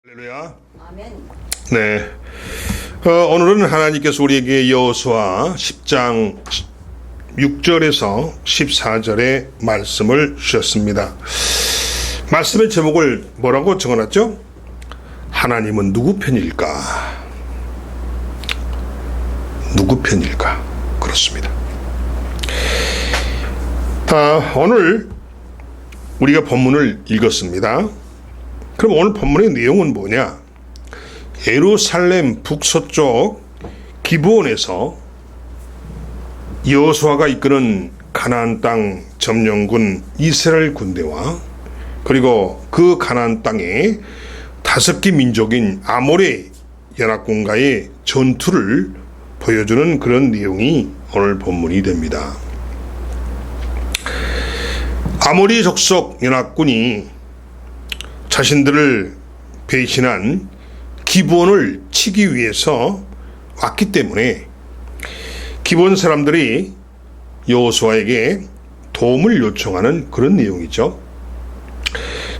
할렐루야. 아멘. 네. 오늘은 하나님께서 우리에게 여호수아 10장 6절에서 14절의 말씀을 주셨습니다. 말씀의 제목을 뭐라고 적어놨죠? 하나님은 누구 편일까? 누구 편일까? 그렇습니다. 오늘 우리가 본문을 읽었습니다. 그럼 오늘 본문의 내용은 뭐냐? 예루살렘 북서쪽 기브온에서 여호수아가 이끄는 가나안 땅 점령군 이스라엘 군대와 그리고 그 가나안 땅에 5개 민족인 아모레 연합군과의 전투를 보여주는 그런 내용이 오늘 본문이 됩니다. 아모리 족속 연합군이 자신들을 배신한 기브온을 치기 위해서 왔기 때문에 기브온 사람들이 여호수아에게 도움을 요청하는 그런 내용이죠.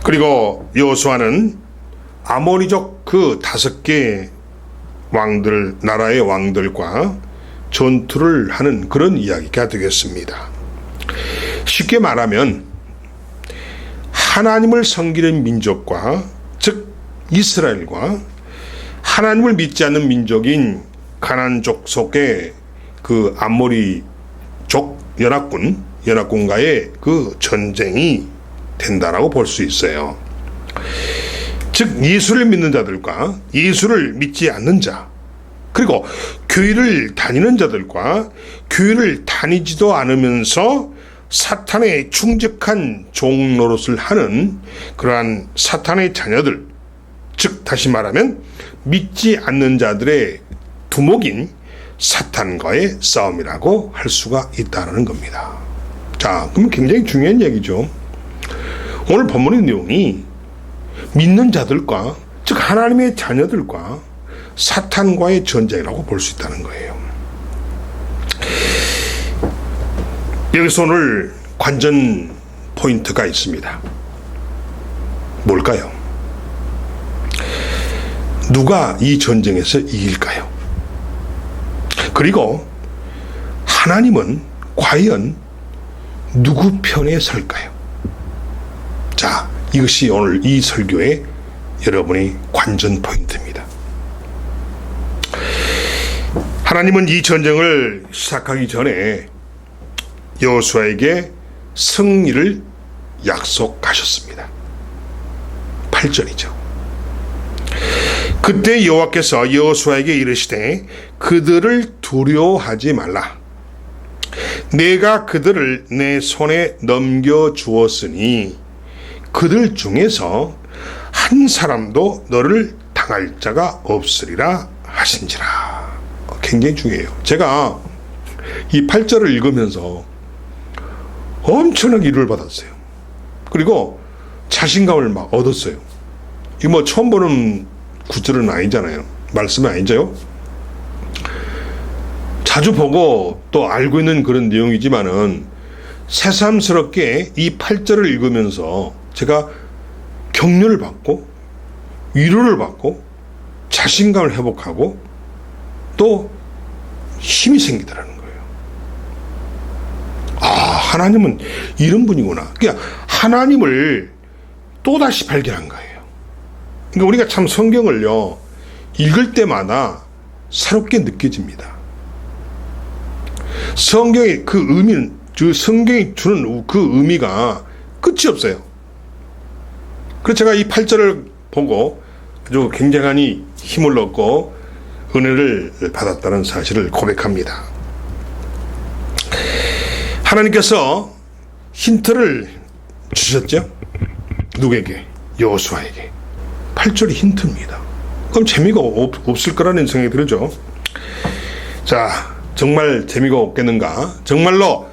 그리고 여호수아는 아모리족 그 5개 왕들, 나라의 왕들과 전투를 하는 그런 이야기가 되겠습니다. 쉽게 말하면 하나님을 섬기는 민족과, 즉 이스라엘과 하나님을 믿지 않는 민족인 가나안족 속의 그 아모리족 연합군과의 그 전쟁이 된다라고 볼 수 있어요. 즉 예수를 믿는 자들과 예수를 믿지 않는 자, 그리고 교회를 다니는 자들과 교회를 다니지도 않으면서 사탄의 충직한 종 노릇을 하는 그러한 사탄의 자녀들, 즉 다시 말하면 믿지 않는 자들의 두목인 사탄과의 싸움이라고 할 수가 있다는 겁니다. 자, 그럼 굉장히 중요한 얘기죠. 오늘 본문의 내용이 믿는 자들과, 즉 하나님의 자녀들과 사탄과의 전쟁이라고 볼 수 있다는 거예요. 여기서 오늘 관전 포인트가 있습니다. 뭘까요? 누가 이 전쟁에서 이길까요? 그리고 하나님은 과연 누구 편에 설까요? 자, 이것이 오늘 이 설교의 여러분의 관전 포인트입니다. 하나님은 이 전쟁을 시작하기 전에 여호수아에게 승리를 약속하셨습니다. 8절이죠. 그때 여호와께서 여호수아에게 이르시되 그들을 두려워하지 말라. 내가 그들을 내 손에 넘겨주었으니 그들 중에서 한 사람도 너를 당할 자가 없으리라 하신지라. 굉장히 중요해요. 제가 이 8절을 읽으면서 엄청나게 위로를 받았어요. 그리고 자신감을 막 얻었어요. 이 뭐 처음 보는 구절은 아니잖아요. 말씀은 아니죠. 자주 보고 또 알고 있는 그런 내용이지만은 새삼스럽게 이 8절을 읽으면서 제가 격려를 받고 위로를 받고 자신감을 회복하고 또 힘이 생기더라는 거예요. 하나님은 이런 분이구나. 그러니까 하나님을 또다시 발견한 거예요. 그러니까 우리가 참 성경을요, 읽을 때마다 새롭게 느껴집니다. 성경의 그 의미는, 성경이 주는 그 의미가 끝이 없어요. 그래서 제가 이 8절을 보고 아주 굉장히 힘을 얻고 은혜를 받았다는 사실을 고백합니다. 하나님께서 힌트를 주셨죠? 누구에게? 여호수아에게. 8절이 힌트입니다. 그럼 재미가 없을 거라는 생각이 들죠. 자, 정말 재미가 없겠는가? 정말로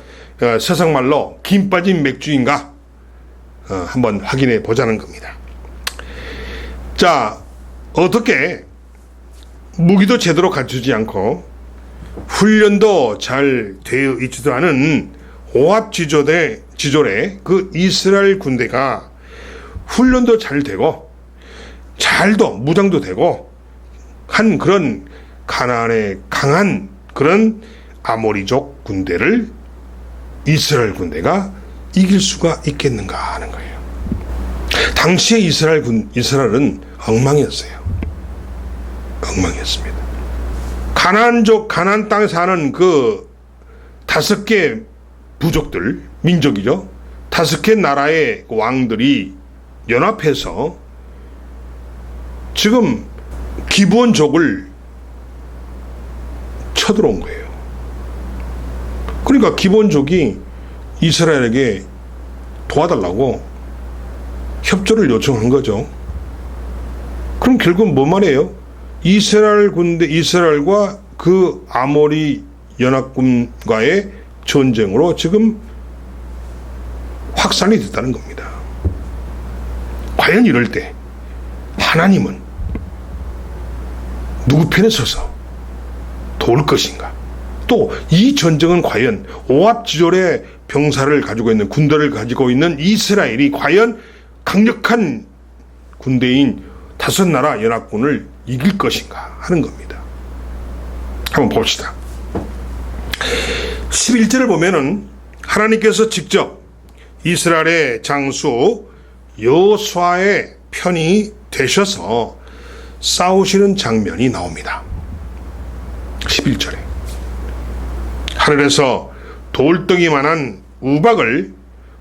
세상 말로 김 빠진 맥주인가? 한번 확인해 보자는 겁니다. 자, 어떻게 무기도 제대로 갖추지 않고 훈련도 잘 되어 있지도 않은 오합지졸의 그 이스라엘 군대가 훈련도 잘 되고 잘도 무장도 되고 한 그런 가나안의 강한 그런 아모리족 군대를 이스라엘 군대가 이길 수가 있겠는가 하는 거예요. 당시에 이스라엘은 엉망이었어요. 엉망이었습니다. 가나안 땅에 사는 그 5개 부족들, 민족이죠. 5개 나라의 왕들이 연합해서 지금 기브온족을 쳐들어온 거예요. 그러니까 기브온족이 이스라엘에게 도와달라고 협조를 요청한 거죠. 그럼 결국은 뭔 말이에요? 이스라엘과 그 아모리 연합군과의 전쟁으로 지금 확산이 됐다는 겁니다. 과연 이럴 때 하나님은 누구 편에 서서 도울 것인가? 또 이 전쟁은 과연 오합지졸의 병사를 가지고 있는 군대를 가지고 있는 이스라엘이 과연 강력한 군대인 5나라 연합군을 이길 것인가 하는 겁니다. 한번 봅시다. 11절을 보면은 하나님께서 직접 이스라엘의 장수 여호수아의 편이 되셔서 싸우시는 장면이 나옵니다. 11절에 하늘에서 돌덩이만한 우박을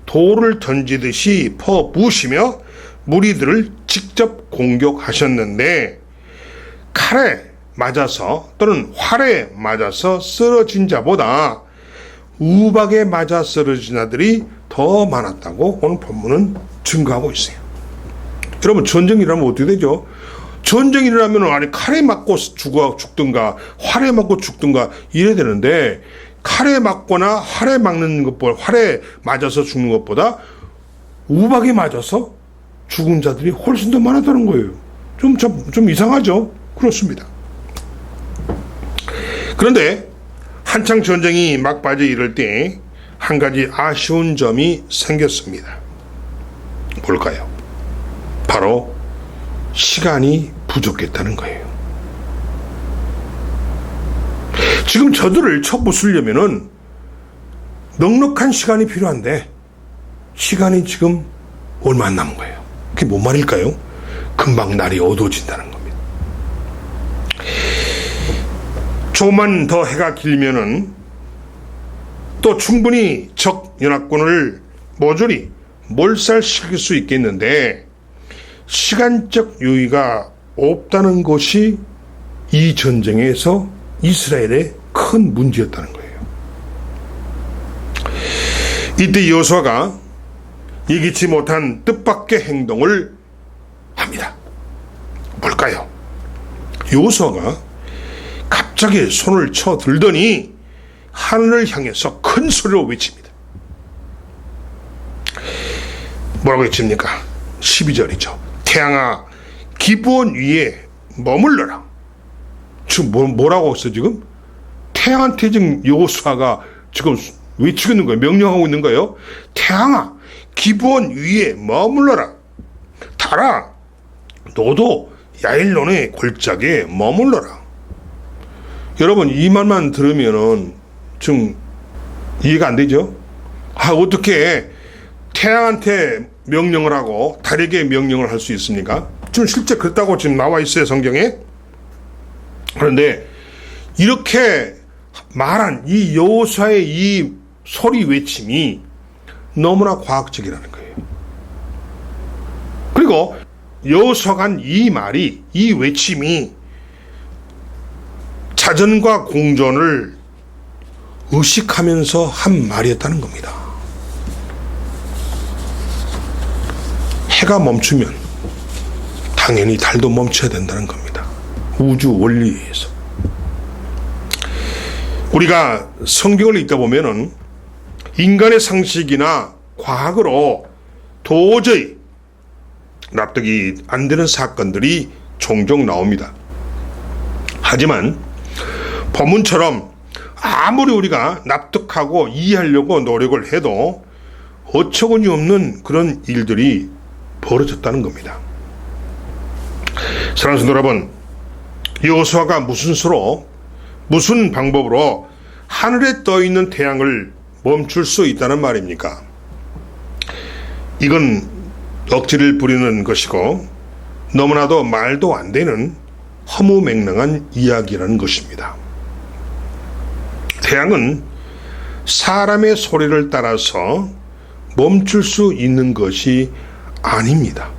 돌을 던지듯이 퍼부으시며 무리들을 직접 공격하셨는데 칼에 맞아서 또는 활에 맞아서 쓰러진 자보다 우박에 맞아 쓰러진 자들이 더 많았다고 오늘 본문은 증거하고 있어요. 여러분, 전쟁이 일어나면 어떻게 되죠? 전쟁이 일어나면 아니 칼에 맞고 죽든가 활에 맞고 죽든가 이래야 되는데 칼에 맞거나 활에 맞아서 죽는 것보다 우박에 맞아서 죽은 자들이 훨씬 더 많았다는 거예요. 좀 이상하죠? 그렇습니다. 그런데 한창 전쟁이 막바지에 이를 때 한 가지 아쉬운 점이 생겼습니다. 뭘까요? 바로 시간이 부족했다는 거예요. 지금 저들을 쳐부수려면은 넉넉한 시간이 필요한데 시간이 지금 얼마 안 남은 거예요. 그게 뭔 말일까요? 금방 날이 어두워진다는 겁니다. 조금만 더 해가 길면은 또 충분히 적 연합군을 모조리 몰살시킬 수 있겠는데 시간적 여유가 없다는 것이 이 전쟁에서 이스라엘의 큰 문제였다는 거예요. 이때 여호수아가 예기치 못한 뜻밖의 행동을 합니다. 뭘까요? 여호수아가 갑자기 손을 쳐 들더니 하늘을 향해서 큰 소리로 외칩니다. 뭐라고 외칩니까? 12절이죠. 태양아, 기브온 위에 머물러라. 지금 뭐라고 했어 지금? 태양한테 지금 여호수아가 지금 외치고 있는 거예요. 명령하고 있는 거예요. 태양아, 기브온 위에 머물러라. 달아, 너도 야일론의 골짜기에 머물러라. 여러분, 이 말만 들으면은 좀 이해가 안 되죠? 어떻게 태양한테 명령을 하고 달에게 명령을 할 수 있습니까? 지금 실제 그렇다고 지금 나와 있어요, 성경에. 그런데 이렇게 말한 이 여호수아의 이 소리 외침이 너무나 과학적이라는 거예요. 그리고 여호수아가 한 이 말이, 이 외침이 자전과 공전을 의식하면서 한 말이었다는 겁니다. 해가 멈추면 당연히 달도 멈춰야 된다는 겁니다. 우주 원리에 의해서. 우리가 성경을 읽다 보면은 인간의 상식이나 과학으로 도저히 납득이 안 되는 사건들이 종종 나옵니다. 하지만 본문처럼 아무리 우리가 납득하고 이해하려고 노력을 해도 어처구니 없는 그런 일들이 벌어졌다는 겁니다. 사랑하는 성도 여러분, 여호수아가 무슨 수로, 무슨 방법으로 하늘에 떠 있는 태양을 멈출 수 있다는 말입니까? 이건 억지를 부리는 것이고 너무나도 말도 안 되는 허무맹랑한 이야기라는 것입니다. 태양은 사람의 소리를 따라서 멈출 수 있는 것이 아닙니다.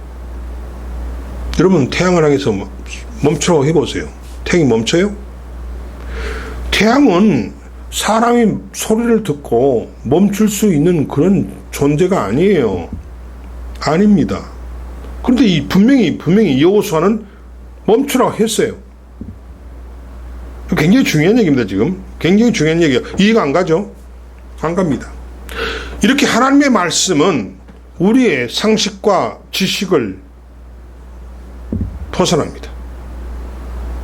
여러분, 태양을 향해서 멈추라고 해보세요. 태양이 멈춰요? 태양은 사람이 소리를 듣고 멈출 수 있는 그런 존재가 아니에요. 아닙니다. 그런데 분명히 여호수아는 멈추라고 했어요. 굉장히 중요한 얘기입니다, 지금. 굉장히 중요한 얘기예요. 이해가 안 가죠? 안 갑니다. 이렇게 하나님의 말씀은 우리의 상식과 지식을 벗어납니다.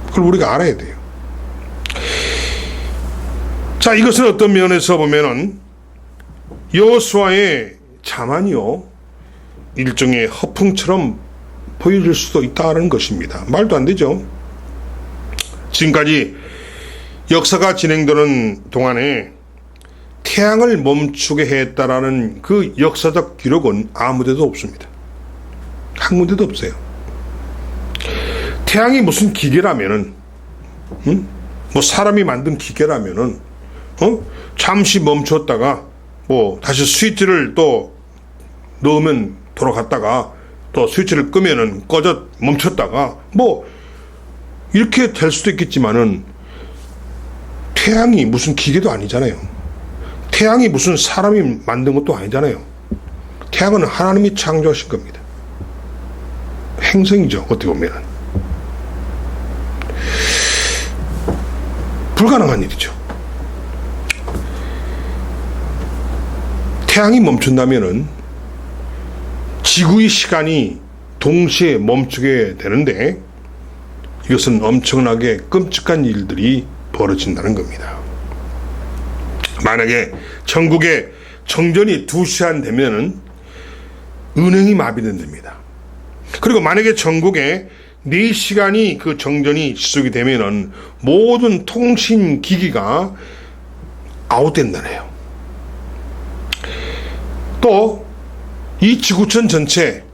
그걸 우리가 알아야 돼요. 자, 이것은 어떤 면에서 보면은 여호수아의 자만이요, 일종의 허풍처럼 보여질 수도 있다는 것입니다. 말도 안 되죠. 지금까지 역사가 진행되는 동안에 태양을 멈추게 했다라는 그 역사적 기록은 아무데도 없습니다. 한 군데도 없어요. 태양이 무슨 기계라면은, 뭐 사람이 만든 기계라면은, 잠시 멈췄다가 뭐 다시 스위치를 또 넣으면 돌아갔다가 또 스위치를 끄면은 꺼져 멈췄다가 뭐 이렇게 될 수도 있겠지만은 태양이 무슨 기계도 아니잖아요. 태양이 무슨 사람이 만든 것도 아니잖아요. 태양은 하나님이 창조하신 겁니다. 행성이죠, 어떻게 보면은. 불가능한 일이죠. 태양이 멈춘다면은 지구의 시간이 동시에 멈추게 되는데 이것은 엄청나게 끔찍한 일들이 벌어진다는 겁니다. 만약에 전국에 정전이 2시간 되면은 은행이 마비된답니다. 그리고 만약에 전국에 4시간이 그 정전이 지속이 되면은 모든 통신 기기가 아웃된다네요. 또 이 지구촌 전체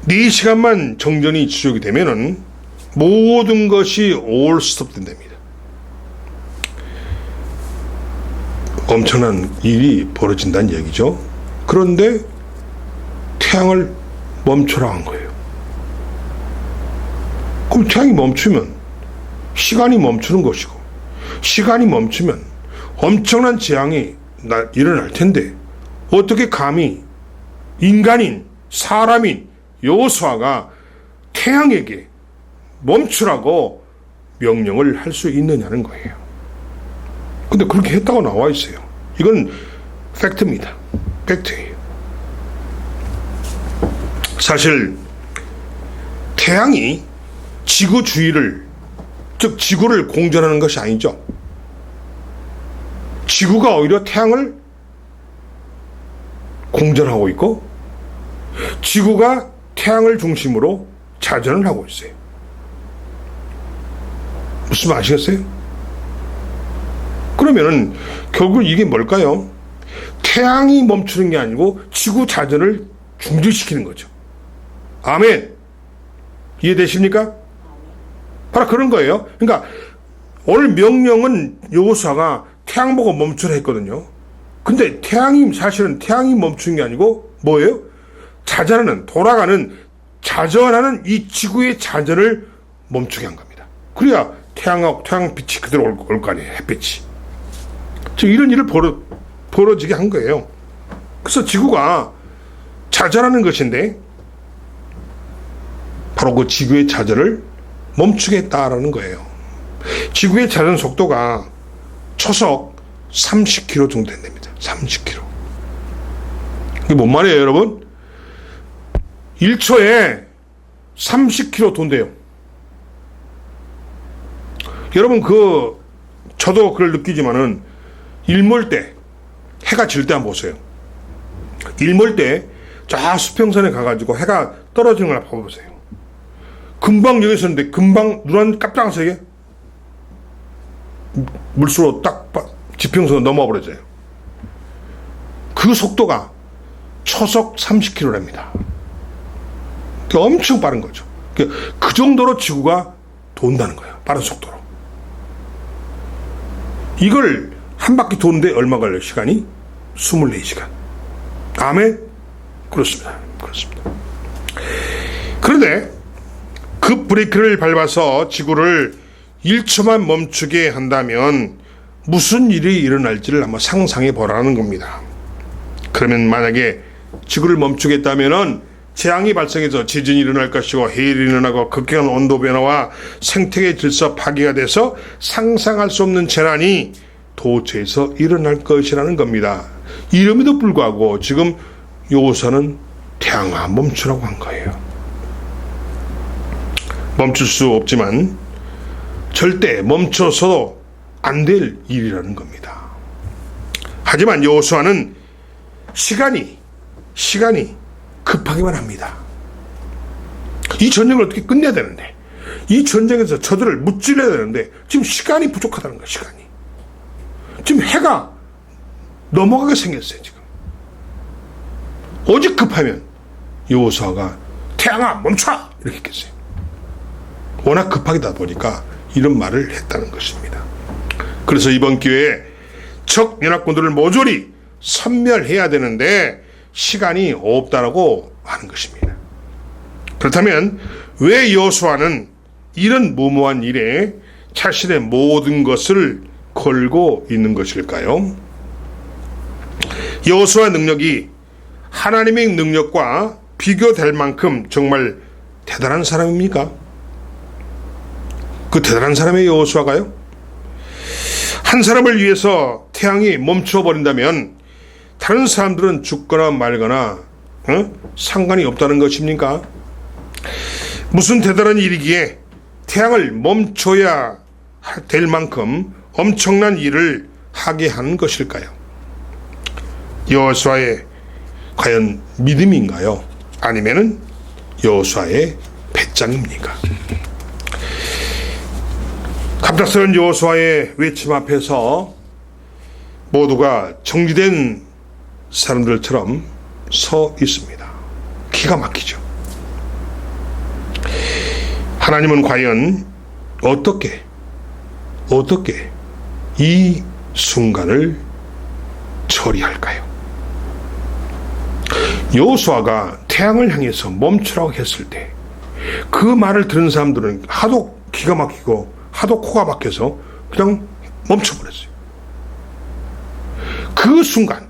4시간만 정전이 지속이 되면은 모든 것이 올 스톱 된답니다. 엄청난 일이 벌어진다는 얘기죠. 그런데 태양을 멈추라 한 거예요. 그럼 태양이 멈추면 시간이 멈추는 것이고, 시간이 멈추면 엄청난 재앙이 일어날 텐데 어떻게 감히 인간인, 사람인 여호수아가 태양에게 멈추라고 명령을 할 수 있느냐는 거예요. 근데 그렇게 했다고 나와 있어요. 이건 팩트입니다. 팩트예요. 사실 태양이 지구 주위를, 즉 지구를 공전하는 것이 아니죠. 지구가 오히려 태양을 공전하고 있고 지구가 태양을 중심으로 자전을 하고 있어요. 무슨 말 아시겠어요? 그러면은 결국 이게 뭘까요? 태양이 멈추는 게 아니고 지구 자전을 중지시키는 거죠. 아멘. 이해되십니까? 바로 그런 거예요. 그러니까 오늘 명령은 여호수아가 태양 보고 멈추라 했거든요. 근데 사실은 태양이 멈추는 게 아니고 뭐예요? 자전하는, 돌아가는, 자전하는 이 지구의 자전을 멈추게 한 겁니다. 그래야 태양빛이 그대로 올 거 아니에요, 햇빛이. 즉 이런 일을 벌어지게 한 거예요. 그래서 지구가 자전하는 것인데 바로 그 지구의 자전을 멈추게 했다라는 거예요. 지구의 자전 속도가 초속 30km 정도 된답니다. 30km. 이게 뭔 말이에요, 여러분? 1초에 30km 돈대요. 여러분, 저도 그걸 느끼지만은, 일몰 때, 해가 질 때 한번 보세요. 일몰 때, 저 수평선에 가가지고 해가 떨어지는 걸 봐보세요. 금방 여기 있었는데 금방 눈 깜짝하세요. 물수로 딱 지평선으로 넘어와 버려져요. 그 속도가 초속 30km랍니다. 엄청 빠른 거죠. 그 정도로 지구가 돈다는 거예요. 빠른 속도로. 이걸 한 바퀴 도는데 얼마 걸려요? 시간이? 24시간. 아멘? 그렇습니다. 그렇습니다. 그런데 그 브레이크를 밟아서 지구를 1초만 멈추게 한다면 무슨 일이 일어날지를 한번 상상해 보라는 겁니다. 그러면 만약에 지구를 멈추겠다면은 재앙이 발생해서 지진이 일어날 것이고 해일이 일어나고 극경한 온도 변화와 생태계 질서 파괴가 돼서 상상할 수 없는 재난이 도처에서 일어날 것이라는 겁니다. 이름에도 불구하고 지금 여호수아는 태양아 멈추라고 한 거예요. 멈출 수 없지만 절대 멈춰서도 안 될 일이라는 겁니다. 하지만 여호수아는 시간이 급하기만 합니다. 이 전쟁을 어떻게 끝내야 되는데, 이 전쟁에서 저들을 무찔러야 되는데 지금 시간이 부족하다는 거예요. 시간이 지금 해가 넘어가게 생겼어요. 지금 오직 급하면 여호수아가 태양아 멈춰 이렇게 했겠어요. 워낙 급하다 보니까 이런 말을 했다는 것입니다. 그래서 이번 기회에 적 연합군들을 모조리 섬멸해야 되는데 시간이 없다라고 하는 것입니다. 그렇다면 왜 여호수아는 이런 무모한 일에 자신의 모든 것을 걸고 있는 것일까요? 여호수아의 능력이 하나님의 능력과 비교될 만큼 정말 대단한 사람입니까? 그 대단한 사람의 여호수아가요? 한 사람을 위해서 태양이 멈춰버린다면 다른 사람들은 죽거나 말거나 상관이 없다는 것입니까? 무슨 대단한 일이기에 태양을 멈춰야 될 만큼 엄청난 일을 하게 한 것일까요? 여호수아의 과연 믿음인가요? 아니면은 여호수아의 배짱입니까? 갑작스러운 여호수아의 외침 앞에서 모두가 정리된 사람들처럼 서 있습니다. 기가 막히죠. 하나님은 과연 어떻게 이 순간을 처리할까요? 여호수아가 태양을 향해서 멈추라고 했을 때 그 말을 들은 사람들은 하도 기가 막히고 하도 코가 막혀서 그냥 멈춰버렸어요. 그 순간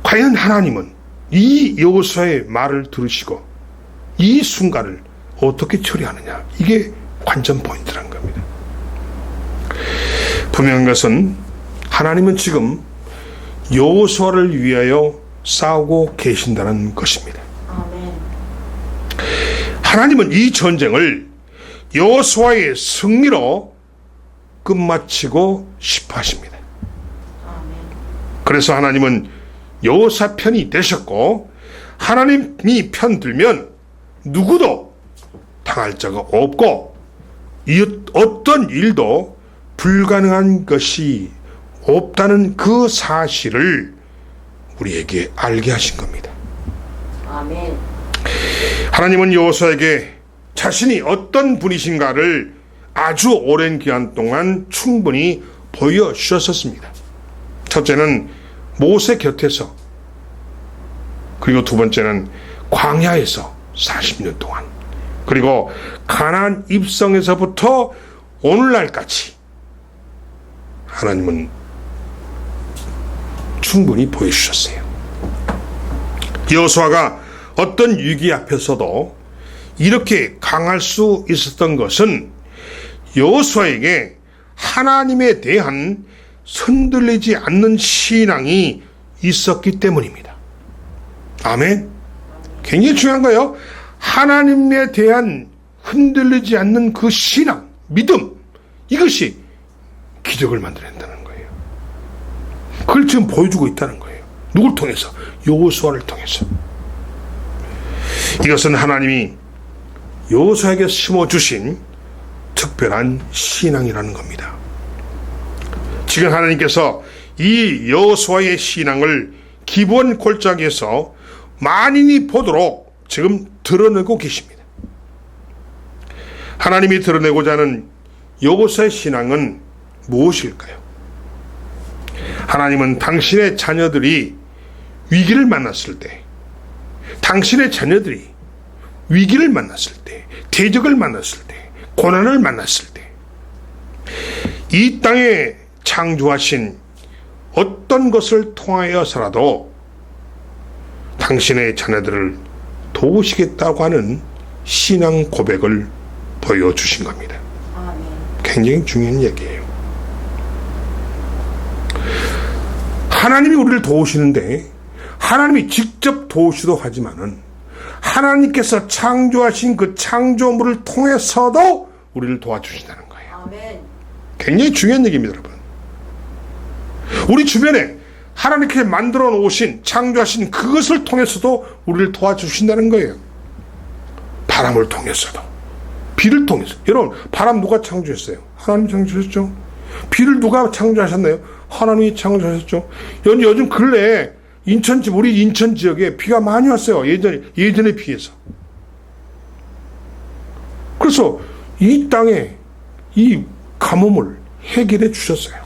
과연 하나님은 이 여호수아의 말을 들으시고 이 순간을 어떻게 처리하느냐, 이게 관전 포인트라는 겁니다. 분명한 것은 하나님은 지금 여호수아를 위하여 싸우고 계신다는 것입니다. 아멘. 하나님은 이 전쟁을 여호수아의 승리로 끝마치고 싶어 하십니다. 아멘. 그래서 하나님은 여호수아 편이 되셨고, 하나님이 편들면 누구도 당할 자가 없고 어떤 일도 불가능한 것이 없다는 그 사실을 우리에게 알게 하신 겁니다. 아멘. 하나님은 여호수아에게 자신이 어떤 분이신가를 아주 오랜 기간 동안 충분히 보여주셨었습니다. 첫째는 모세 곁에서, 그리고 두 번째는 광야에서 40년 동안, 그리고 가나안 입성에서부터 오늘날까지 하나님은 충분히 보여주셨어요. 여호수아가 어떤 위기 앞에서도 이렇게 강할 수 있었던 것은 여호수아에게 하나님에 대한 흔들리지 않는 신앙이 있었기 때문입니다. 아멘. 굉장히 중요한 거예요. 하나님에 대한 흔들리지 않는 그 신앙, 믿음, 이것이 기적을 만들어낸다는 거예요. 그걸 지금 보여주고 있다는 거예요. 누굴 통해서? 여호수아를 통해서. 이것은 하나님이 여호수아에게 심어주신 특별한 신앙이라는 겁니다. 지금 하나님께서 이 여호수아의 신앙을 기본 골짜기에서 만인이 보도록 지금 드러내고 계십니다. 하나님이 드러내고자 하는 여호수아의 신앙은 무엇일까요? 하나님은 당신의 자녀들이 위기를 만났을 때, 당신의 자녀들이 위기를 만났을 때, 대적을 만났을 때, 고난을 만났을 때, 이 땅에 창조하신 어떤 것을 통하여서라도 당신의 자녀들을 도우시겠다고 하는 신앙 고백을 보여주신 겁니다. 아멘. 굉장히 중요한 얘기예요. 하나님이 우리를 도우시는데 하나님이 직접 도우시도 하지만은 하나님께서 창조하신 그 창조물을 통해서도 우리를 도와주신다는 거예요. 아멘. 굉장히 중요한 얘기입니다, 여러분. 우리 주변에 하나님께서 만들어 놓으신 창조하신 그것을 통해서도 우리를 도와주신다는 거예요. 바람을 통해서도, 비를 통해서. 여러분, 바람 누가 창조했어요? 하나님 창조하셨죠. 비를 누가 창조하셨나요? 하나님이 창조하셨죠. 요즘 근래에 우리 인천 지역에 비가 많이 왔어요. 예전에 비해서. 그래서 이 땅에 이 가뭄을 해결해 주셨어요.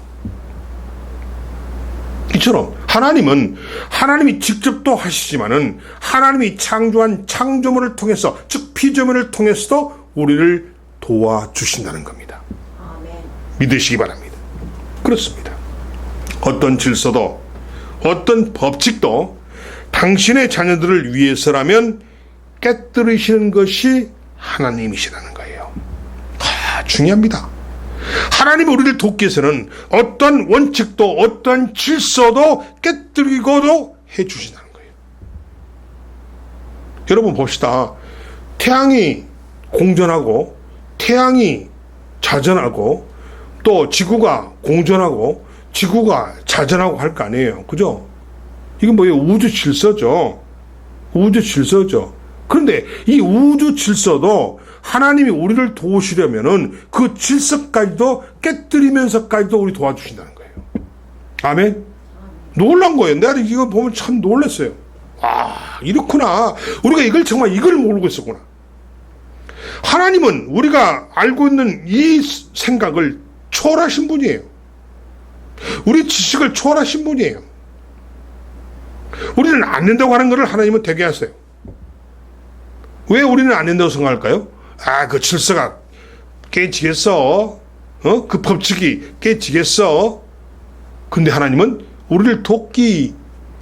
이처럼 하나님이 직접 또 하시지만은 하나님이 창조한 창조물을 통해서, 즉 피조물을 통해서도 우리를 도와주신다는 겁니다. 아멘. 믿으시기 바랍니다. 그렇습니다. 어떤 질서도 어떤 법칙도 당신의 자녀들을 위해서라면 깨뜨리시는 것이 하나님이시라는 거예요. 중요합니다. 하나님이 우리를 돕기 위해서는 어떤 원칙도 어떤 질서도 깨뜨리고도 해주신다는 거예요. 여러분 봅시다. 태양이 공전하고 태양이 자전하고 또 지구가 공전하고 지구가 자전하고 할 거 아니에요. 그죠? 이건 뭐예요? 우주 질서죠. 우주 질서죠. 그런데 이 우주 질서도 하나님이 우리를 도우시려면은 그 질서까지도 깨뜨리면서까지도 우리 도와주신다는 거예요. 아멘? 놀란 거예요. 내가 이거 보면 참 놀랐어요. 이렇구나. 우리가 이걸 모르고 있었구나. 하나님은 우리가 알고 있는 이 생각을 초월하신 분이에요. 우리 지식을 초월하신 분이에요. 우리는 안 된다고 하는 것을 하나님은 되게 하세요. 왜 우리는 안 된다고 생각할까요? 그 질서가 깨지겠어. 그 법칙이 깨지겠어. 근데 하나님은 우리를 돕기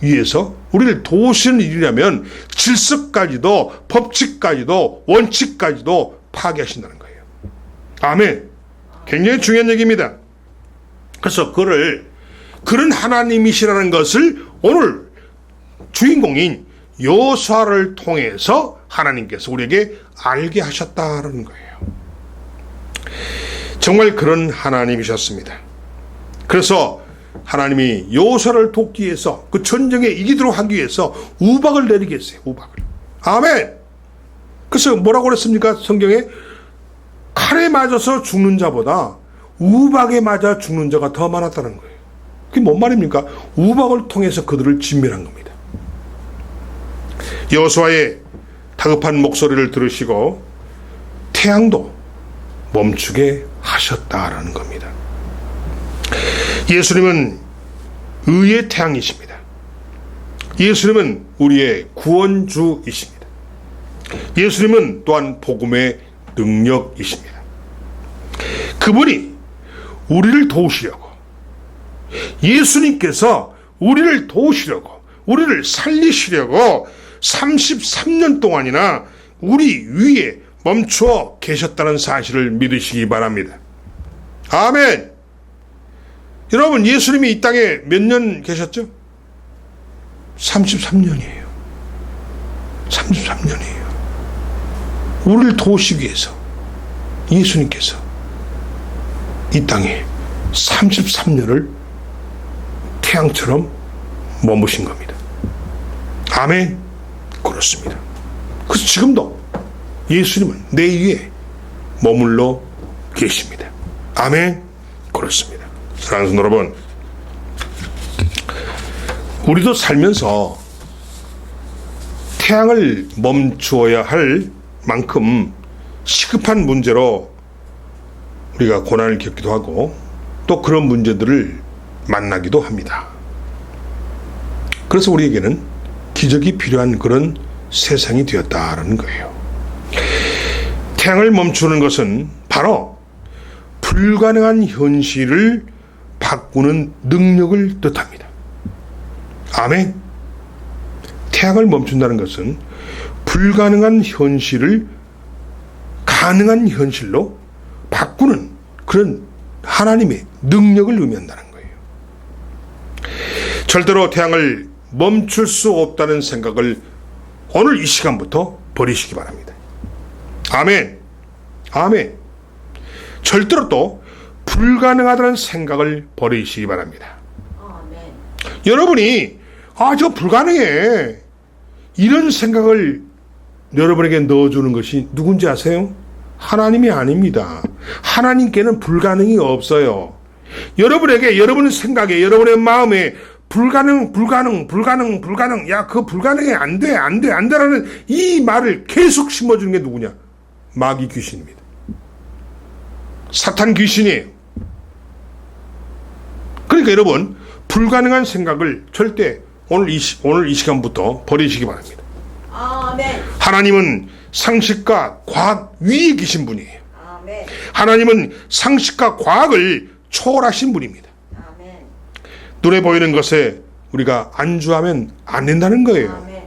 위해서, 우리를 도우시는 일이라면 질서까지도, 법칙까지도, 원칙까지도 파괴하신다는 거예요. 아멘. 굉장히 중요한 얘기입니다. 그래서 그런 하나님이시라는 것을 오늘 주인공인 여호수아를 통해서 하나님께서 우리에게 알게 하셨다는 거예요. 정말 그런 하나님이셨습니다. 그래서 하나님이 여호수아를 돕기 위해서, 그 전쟁에 이기도록 하기 위해서 우박을 내리게 했어요. 우박을. 아멘. 그래서 뭐라고 그랬습니까? 성경에 칼에 맞아서 죽는 자보다 우박에 맞아 죽는 자가 더 많았다는 거예요. 그게 뭔 말입니까? 우박을 통해서 그들을 진멸한 겁니다. 여호수아의 다급한 목소리를 들으시고 태양도 멈추게 하셨다라는 겁니다. 예수님은 의의 태양이십니다. 예수님은 우리의 구원주이십니다. 예수님은 또한 복음의 능력이십니다. 그분이 우리를 도우시려고, 예수님께서 우리를 도우시려고, 우리를 살리시려고 33년 동안이나 우리 위에 멈춰 계셨다는 사실을 믿으시기 바랍니다. 아멘. 여러분, 예수님이 이 땅에 몇 년 계셨죠? 33년이에요. 33년이에요. 우리를 도우시기 위해서 예수님께서 이 땅에 33년을 태양처럼 머무신 겁니다. 아멘. 그렇습니다. 그래서 지금도 예수님은 내 위에 머물러 계십니다. 아멘. 그렇습니다. 사랑하는 성도 여러분, 우리도 살면서 태양을 멈추어야 할 만큼 시급한 문제로 우리가 고난을 겪기도 하고 또 그런 문제들을 만나기도 합니다. 그래서 우리에게는 기적이 필요한 그런 세상이 되었다라는 거예요. 태양을 멈추는 것은 바로 불가능한 현실을 바꾸는 능력을 뜻합니다. 아멘. 태양을 멈춘다는 것은 불가능한 현실을 가능한 현실로 바꾸는 그런 하나님의 능력을 의미한다는 거예요. 절대로 태양을 멈출 수 없다는 생각을 오늘 이 시간부터 버리시기 바랍니다. 아멘. 아멘. 절대로 또 불가능하다는 생각을 버리시기 바랍니다. 아멘. 여러분이 저 불가능해 이런 생각을 여러분에게 넣어주는 것이 누군지 아세요? 하나님이 아닙니다. 하나님께는 불가능이 없어요. 여러분에게, 여러분 생각에, 여러분의 마음에 불가능, 야, 그거 불가능해, 안 돼라는 이 말을 계속 심어주는 게 누구냐? 마귀 귀신입니다. 사탄 귀신이에요. 그러니까 여러분, 불가능한 생각을 절대 오늘 이 시간부터 버리시기 바랍니다. 아멘. 하나님은 상식과 과학 위에 계신 분이에요. 아멘. 하나님은 상식과 과학을 초월하신 분입니다. 아멘. 눈에 보이는 것에 우리가 안주하면 안 된다는 거예요. 아멘.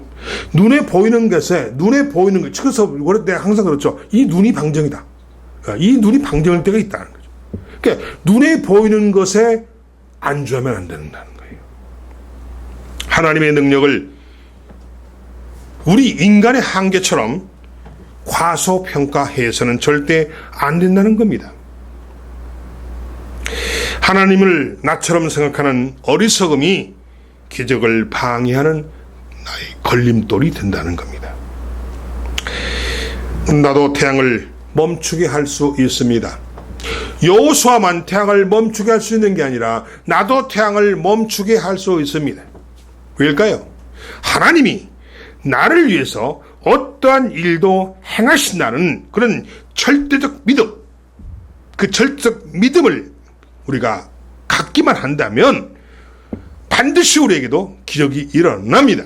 눈에 보이는 것, 그래서 내가 항상 그렇죠. 이 눈이 방정이다. 이 눈이 방정일 때가 있다는 거죠. 그러니까 눈에 보이는 것에 안주하면 안 된다는 거예요. 하나님의 능력을 우리 인간의 한계처럼 과소평가해서는 절대 안 된다는 겁니다. 하나님을 나처럼 생각하는 어리석음이 기적을 방해하는 나의 걸림돌이 된다는 겁니다. 나도 태양을 멈추게 할 수 있습니다. 여호수아만 태양을 멈추게 할 수 있는 게 아니라 나도 태양을 멈추게 할 수 있습니다. 왜일까요? 하나님이 나를 위해서 어떠한 일도 행하신다는 그런 절대적 믿음, 그 절대적 믿음을 우리가 갖기만 한다면 반드시 우리에게도 기적이 일어납니다.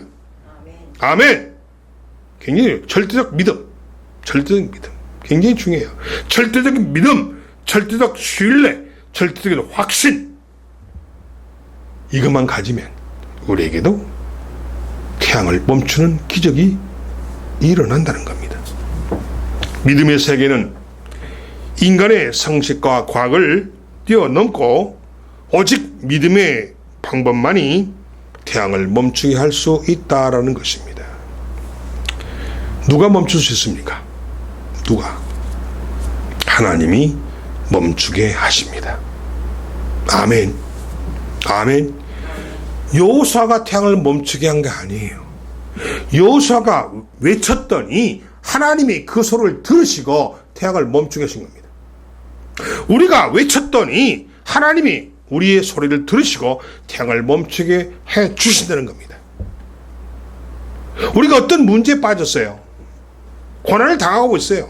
아멘. 아멘. 굉장히 절대적 믿음 굉장히 중요해요. 절대적인 믿음, 절대적 신뢰, 절대적인 확신, 이것만 가지면 우리에게도 태양을 멈추는 기적이 일어난다는 겁니다. 믿음의 세계는 인간의 상식과 과학을 뛰어넘고 오직 믿음의 방법만이 태양을 멈추게 할 수 있다라는 것입니다. 누가 멈출 수 있습니까? 누가? 하나님이 멈추게 하십니다. 아멘. 아멘. 여호수아가 태양을 멈추게 한 게 아니에요. 여호수아가 외쳤더니 하나님이 그 소리를 들으시고 태양을 멈추게 하신 겁니다. 우리가 외쳤더니 하나님이 우리의 소리를 들으시고 태양을 멈추게 해 주신다는 겁니다. 우리가 어떤 문제에 빠졌어요. 고난을 당하고 있어요.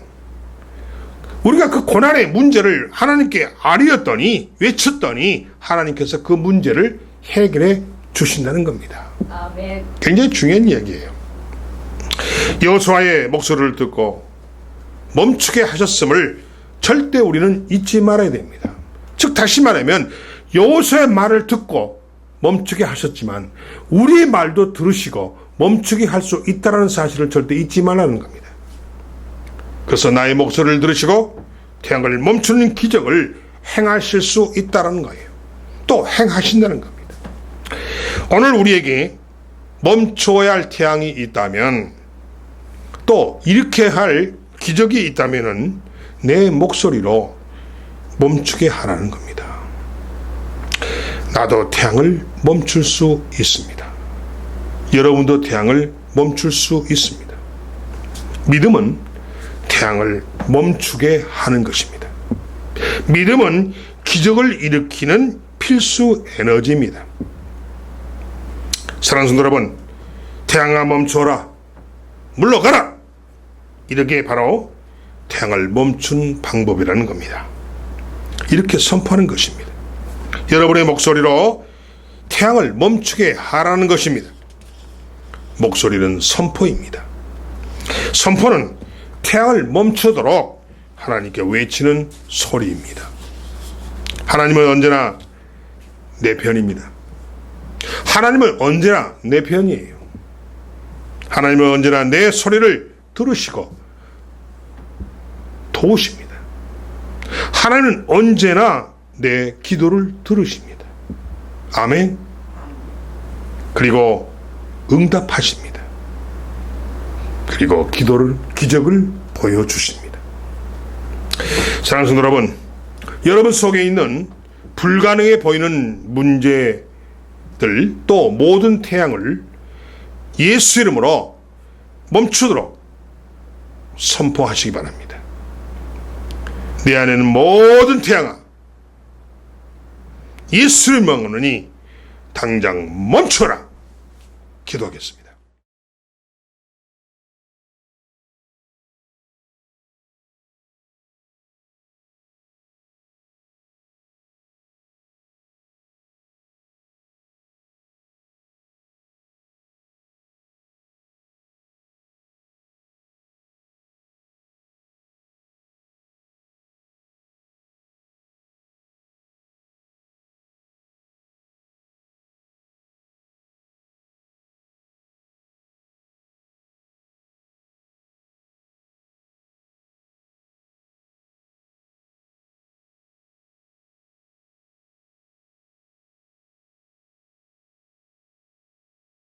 우리가 그 고난의 문제를 하나님께 아뢰었더니, 외쳤더니 하나님께서 그 문제를 해결해 주신다는 겁니다. 아멘. 굉장히 중요한 이야기예요. 여호수아의 목소리를 듣고 멈추게 하셨음을 절대 우리는 잊지 말아야 됩니다. 즉 다시 말하면 여호수아의 말을 듣고 멈추게 하셨지만 우리의 말도 들으시고 멈추게 할 수 있다는 사실을 절대 잊지 말라는 겁니다. 그래서 나의 목소리를 들으시고 태양을 멈추는 기적을 행하실 수 있다는 거예요. 또 행하신다는 겁니다. 오늘 우리에게 멈춰야 할 태양이 있다면, 또 이렇게 할 기적이 있다면 내 목소리로 멈추게 하라는 겁니다. 나도 태양을 멈출 수 있습니다. 여러분도 태양을 멈출 수 있습니다. 믿음은 태양을 멈추게 하는 것입니다. 믿음은 기적을 일으키는 필수 에너지입니다. 사랑하는 성도 여러분, 태양아 멈춰라, 물러가라, 이렇게 바로 태양을 멈춘 방법이라는 겁니다. 이렇게 선포하는 것입니다. 여러분의 목소리로 태양을 멈추게 하라는 것입니다. 목소리는 선포입니다. 선포는 태양을 멈추도록 하나님께 외치는 소리입니다. 하나님은 언제나 내 편입니다. 하나님은 언제나 내 편이에요. 하나님은 언제나 내 소리를 들으시고 도우십니다. 하나님은 언제나 내 기도를 들으십니다. 아멘. 그리고 응답하십니다. 그리고 기적을 보여주십니다. 사랑하는 성도 여러분, 여러분 속에 있는 불가능해 보이는 문제들, 또 모든 태양을 예수 이름으로 멈추도록 선포하시기 바랍니다. 내 안에는 모든 태양아, 예수를 명하노니 당장 멈춰라. 기도하겠습니다.